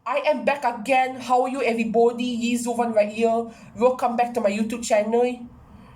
I am back again. How are you, everybody? Madi Zurvan right here. Welcome back to my YouTube channel.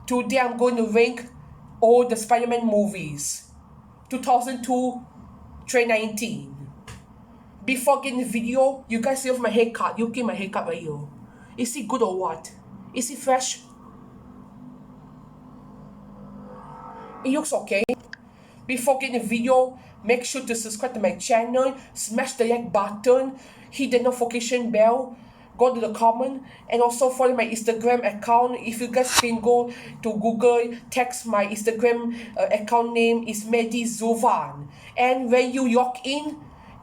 Today I'm going to rank all the Spider-Man movies, 2002, 2019. Before getting the video, you guys see my haircut. You get my haircut right here. Is it good or what? Is it fresh? It looks okay. Before getting the video, make sure to subscribe to my channel, smash the like button, hit the notification bell, go to the comment, and also follow my Instagram account. If you guys can go to Google, text my Instagram account name is Madi Zurvan. And when you log in,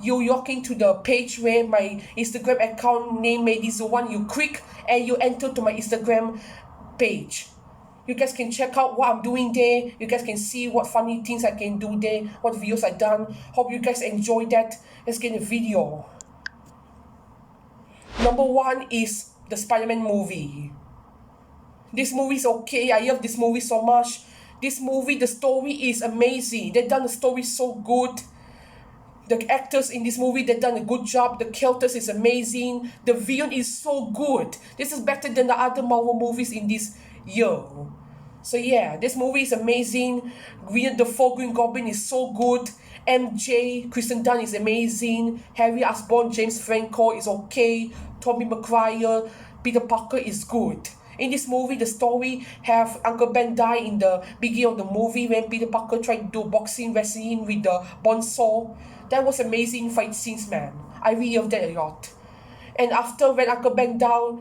to the page where my Instagram account name Madi Zurvan, you click and you enter to my Instagram page. You guys can check out what I'm doing there. You guys can see what funny things I can do there, what videos I've done. Hope you guys enjoy that. Let's get the video. Number one is the Spider-Man movie. This movie is okay. I love this movie so much. This movie, the story is amazing. They've done the story so good. The actors in this movie, they've done a good job. The characters is amazing. The villain is so good. This is better than the other Marvel movies in this year. So yeah, this movie is amazing. The four Green Goblin is so good. MJ, Kristen Dunst is amazing. Harry Osborn, James Franco is okay. Tobey Maguire, Peter Parker is good. In this movie, the story have Uncle Ben die in the beginning of the movie when Peter Parker tried to do boxing, wrestling with the bonsai. That was amazing fight scenes, man. I really love that a lot. And after when Uncle Ben died,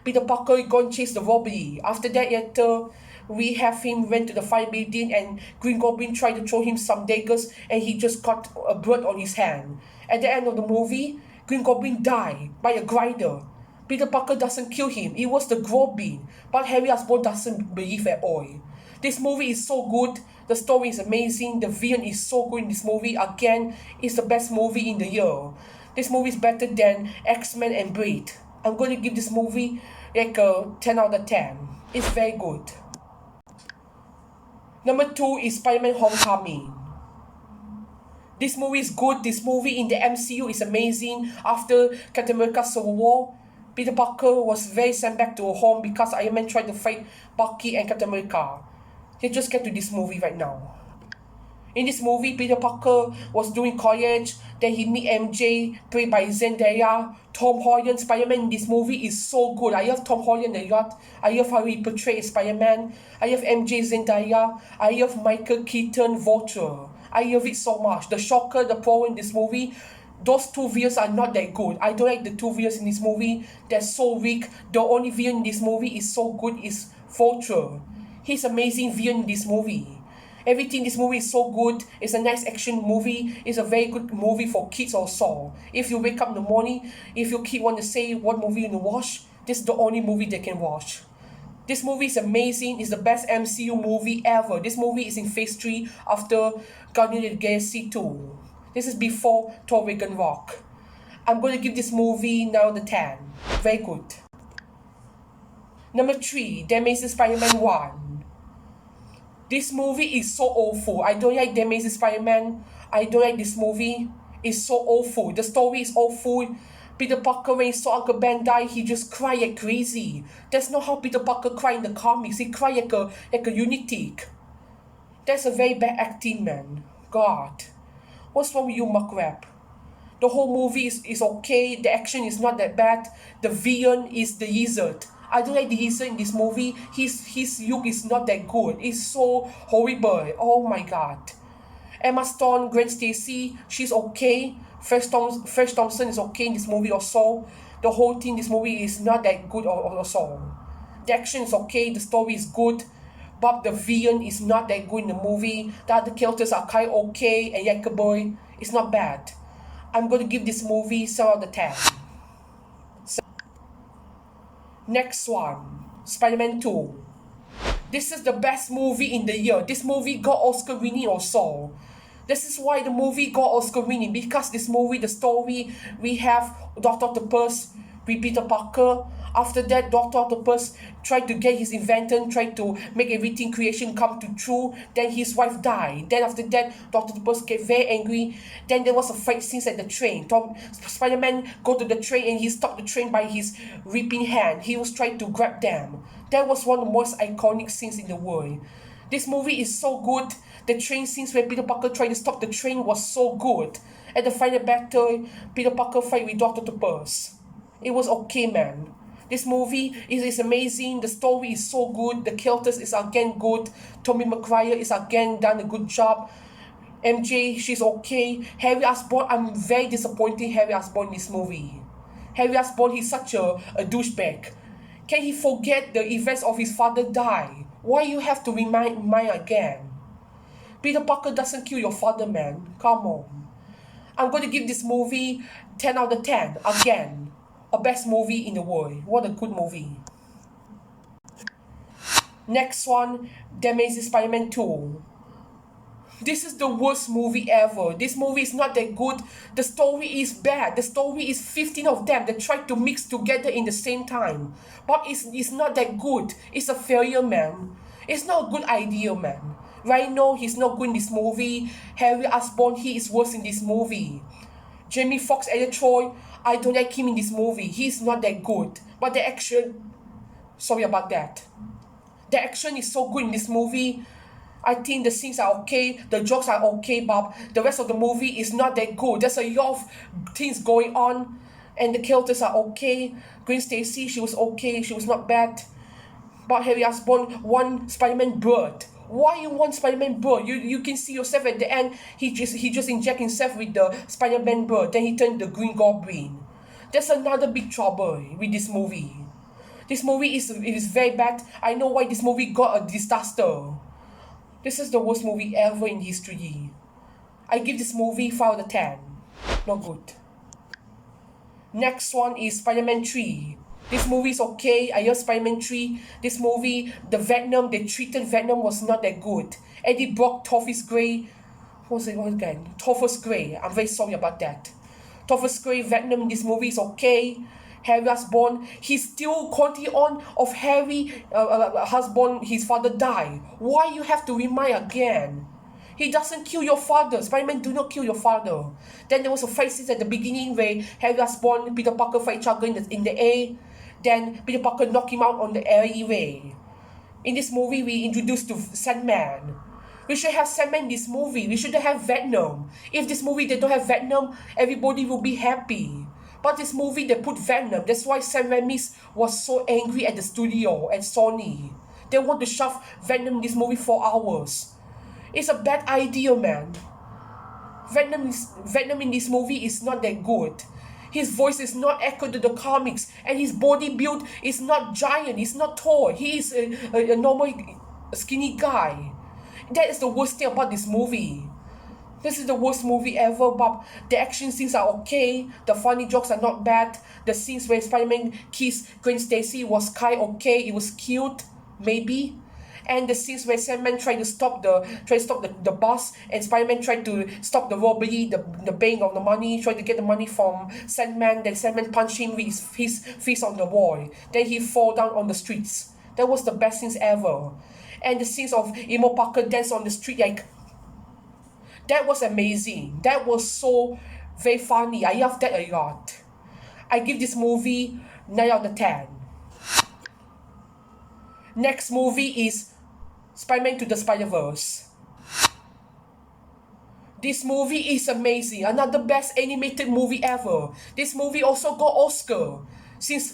Peter Parker go and chase the robbery. After that, we have him went to the fire building and Green Goblin tried to throw him some daggers and he just got a blood on his hand. At the end of the movie, Green Goblin died by a grinder. Peter Parker doesn't kill him. It was the Goblin. But Harry Osborn doesn't believe at all. This movie is so good. The story is amazing. The villain is so good in this movie. Again, it's the best movie in the year. This movie is better than X-Men and Blade. I'm going to give this movie like a 10 out of 10. It's very good. Number two is Spider-Man Homecoming. This movie is good. This movie in the MCU is amazing. After Captain America Civil War, Peter Parker was very sent back to home because Iron Man tried to fight Bucky and Captain America. Let's just get to this movie right now. In this movie, Peter Parker was doing college. Then he meet MJ, played by Zendaya. Tom Holland, Spider-Man in this movie is so good. I love Tom Holland a lot. I love how he portrays Spider-Man. I love MJ, Zendaya. I love Michael Keaton, Vulture. I love it so much. The Shocker, the Pro in this movie, those two villains are not that good. I don't like the two villains in this movie. They're so weak. The only villain in this movie is so good is Vulture. He's amazing villain in this movie. Everything in this movie is so good. It's a nice action movie. It's a very good movie for kids also. If you wake up in the morning, if your kid want to say what movie you want to watch, this is the only movie they can watch. This movie is amazing. It's the best MCU movie ever. This movie is in phase 3 after Guardians of the Galaxy 2. This is before Thor Ragnarok. I'm going to give this movie now the 10. Very good. Number 3, The Amazing Spider-Man 1. This movie is so awful. I don't like The Amazing Spider-Man. I don't like this movie. It's so awful. The story is awful. Peter Parker, when he saw Uncle Ben die, he just cried like crazy. That's not how Peter Parker cried in the comics. He cried like a lunatic. That's a very bad acting, man. God. What's wrong with you, McRap? The whole movie is okay. The action is not that bad. The villain is the lizard. I don't like the lizard in this movie. His look is not that good. It's so horrible. Oh my god. Emma Stone, Gwen Stacy, she's okay. Fresh Thompson is okay in this movie also. The whole thing in this movie is not that good also. The action is okay. The story is good. But the villain is not that good in the movie. The other characters are kind of okay and likable. It's not bad. I'm going to give this movie 7 out of 10. Next one, Spider-Man 2. This is the best movie in the year. This movie got Oscar winning also. This is why the movie got Oscar winning, because this movie, the story, we have Dr. Octopus, with Peter Parker. After that, Dr. Octopus tried to get his invention, tried to make everything creation come to true. Then his wife died. Then after that, Dr. Octopus get very angry. Then there was a fight scene at the train. Spider-Man go to the train and he stopped the train by his ripping hand. He was trying to grab them. That was one of the most iconic scenes in the world. This movie is so good. The train scenes where Peter Parker tried to stop the train was so good. At the final battle, Peter Parker fight with Dr. Octopus. It was okay, man. This movie is amazing. The story is so good. The characters is again good. Tobey Maguire is again done a good job. MJ, she's okay. Harry Osborn, I'm very disappointed Harry Osborn in this movie. Harry Osborn, he's such a douchebag. Can he forget the events of his father die? Why you have to remind again? Peter Parker doesn't kill your father, man. Come on. I'm going to give this movie 10 out of 10. Again. A best movie in the world. What a good movie. Next one, The Amazing Spider-Man 2. This is the worst movie ever. This movie is not that good. The story is bad. The story is 15 of them that try to mix together in the same time. But it's not that good. It's a failure, man. It's not a good idea, man. Rhino, he's not good in this movie. Harry Osborn, he is worse in this movie. Jamie Foxx as Troy, I don't like him in this movie. He's not that good. But the action... Sorry about that. The action is so good in this movie. I think the scenes are okay. The jokes are okay. But the rest of the movie is not that good. There's a lot of things going on. And the characters are okay. Gwen Stacy, she was okay. She was not bad. But Harry Osborn won Spider-Man bird. Why you want Spider-Man bird? You can see yourself at the end. He just inject himself with the Spider-Man bird. Then he turned the Green Goblin. There's another big trouble with this movie. This movie is very bad. I know why this movie got a disaster. This is the worst movie ever in history. I give this movie 5 out of 10. Not good. Next one is Spider-Man 3. This movie is okay. I love Spider-Man 3. This movie, the Venom, they treated Venom was not that good. Eddie Brock, Topher Grace. What's it again? Topher Grace. I'm very sorry about that. Topher Grace, Venom in this movie is okay. Harry Osborn, he's still continue on of Harry Osborn, his father died. Why you have to remind again? He doesn't kill your father. Spider-Man do not kill your father. Then there was a fight scene at the beginning where Harry Osborn and Peter Parker fight each other in the air. Then Peter Parker knock him out on the alleyway. In this movie, we introduced to Sandman. We should have Sandman in this movie. We shouldn't have Venom. If this movie they don't have Venom, everybody will be happy. But this movie they put Venom. That's why Sam Raimi was so angry at the studio and Sony. They want to shove Venom in this movie for hours. It's a bad idea, man. Venom in this movie is not that good. His voice is not echoed to the comics, and his body build is not giant, he's not tall. He is a normal skinny guy. That is the worst thing about this movie. This is the worst movie ever, but the action scenes are okay. The funny jokes are not bad. The scenes where Spider-Man kissed Gwen Stacy was kind okay. It was cute, maybe. And the scenes where Sandman tried to stop the bus, and Spider-Man tried to stop the robbery, the paying of the money, tried to get the money from Sandman. Then Sandman punched him with his fist on the wall. Then he fall down on the streets. That was the best scenes ever. And the scenes of Emo Parker dance on the street, like, that was amazing. That was so very funny. I loved that a lot. I give this movie 9 out of 10. Next movie is Spider-Man to the Spiderverse. This movie is amazing. Another best animated movie ever. This movie also got Oscar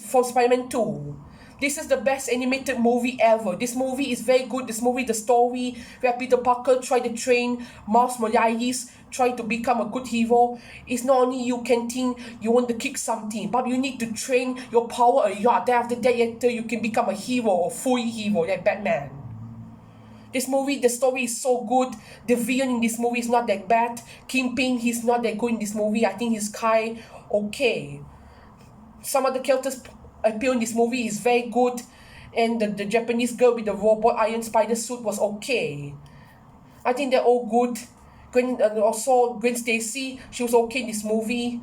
for Spider-Man 2. This is the best animated movie ever. This movie is very good. This movie, the story where Peter Parker tried to train Miles Morales, try to become a good hero. It's not only you can think you want to kick something, but you need to train your power a lot. Then after that, you can become a hero, a full hero like Batman. This movie, the story is so good. The villain in this movie is not that bad. Kingpin, he's not that good in this movie. I think he's kind okay. Some of the characters appear in this movie is very good, and the Japanese girl with the robot Iron Spider suit was okay. I think they're all good. Also Gwen Stacy, she was okay in this movie.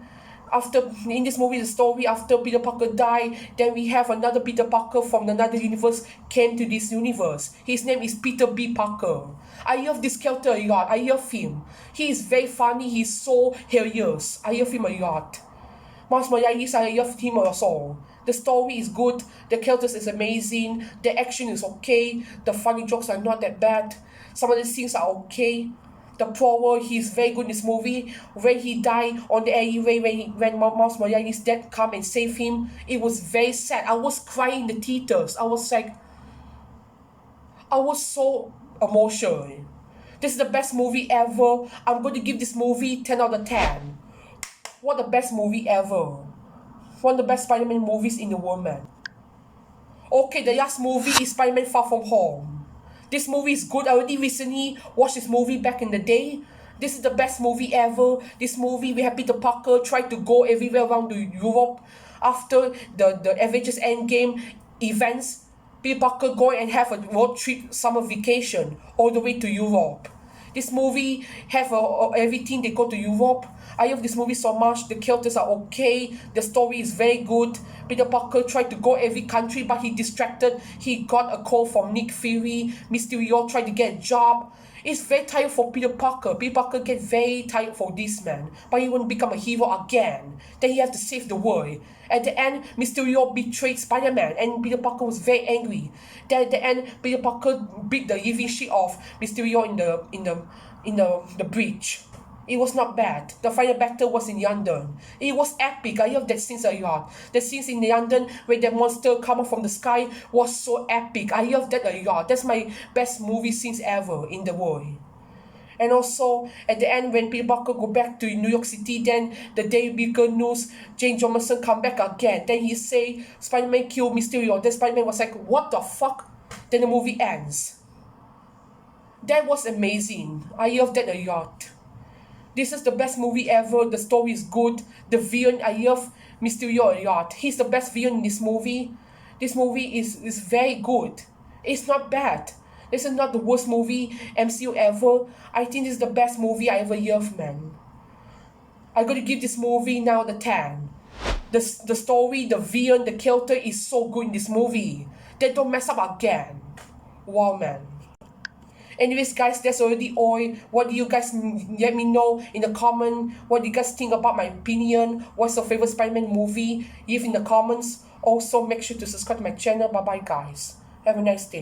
After in this movie, the story after Peter Parker died, then we have another Peter Parker from another universe came to this universe. His name is Peter B. Parker. I love this character a lot. I love him. He is very funny. He's so hilarious. I love him a lot. Miles Morales, I love him also. The story is good. The characters is amazing. The action is okay. The funny jokes are not that bad. Some of the scenes are okay. The Prowler, he's very good in this movie. When he died on the alleyway, when Miles Morales' dad come and save him, it was very sad. I was crying in the theaters. I was so emotional. This is the best movie ever. I'm going to give this movie 10 out of 10. What the best movie ever. One of the best Spider-Man movies in the world, man. Okay, the last movie is Spider-Man Far From Home. This movie is good. I already recently watched this movie back in the day. This is the best movie ever. This movie, we have Peter Parker try to go everywhere around to Europe. After the Avengers Endgame events, Peter Parker go and have a road trip, summer vacation, all the way to Europe. This movie have everything. They go to Europe. I love this movie so much. The characters are okay. The story is very good. Peter Parker tried to go every country, but he distracted. He got a call from Nick Fury. Mysterio tried to get a job. It's very tired for Peter Parker. Peter Parker get very tired for this, man. But he want to become a hero again. Then he have to save the world. At the end, Mysterio betrayed Spider-Man, and Peter Parker was very angry. Then at the end, Peter Parker beat the living shit off Mysterio in the bridge. It was not bad. The final battle was in London. It was epic. I love that scenes a lot. The scenes in London where the monster come up from the sky was so epic. I love that a lot. That's my best movie scenes ever in the world. And also, at the end, when Peter Parker go back to New York City, then the day bigger news, Jane Johnson come back again. Then he say, Spider-Man killed Mysterio. Then Spider-Man was like, what the fuck? Then the movie ends. That was amazing. I love that a lot. This is the best movie ever. The story is good. The villain, I love Mysterio a lot. He's the best villain in this movie. This movie is very good. It's not bad. This is not the worst movie MCU ever. I think this is the best movie I ever loved, man. I'm going to give this movie now the 10. The story, the villain, the character is so good in this movie. They don't mess up again. Wow, man. Anyways, guys, that's already all. What do you guys let me know in the comment? What do you guys think about my opinion? What's your favorite Spider-Man movie? Leave in the comments. Also, make sure to subscribe to my channel. Bye-bye, guys. Have a nice day.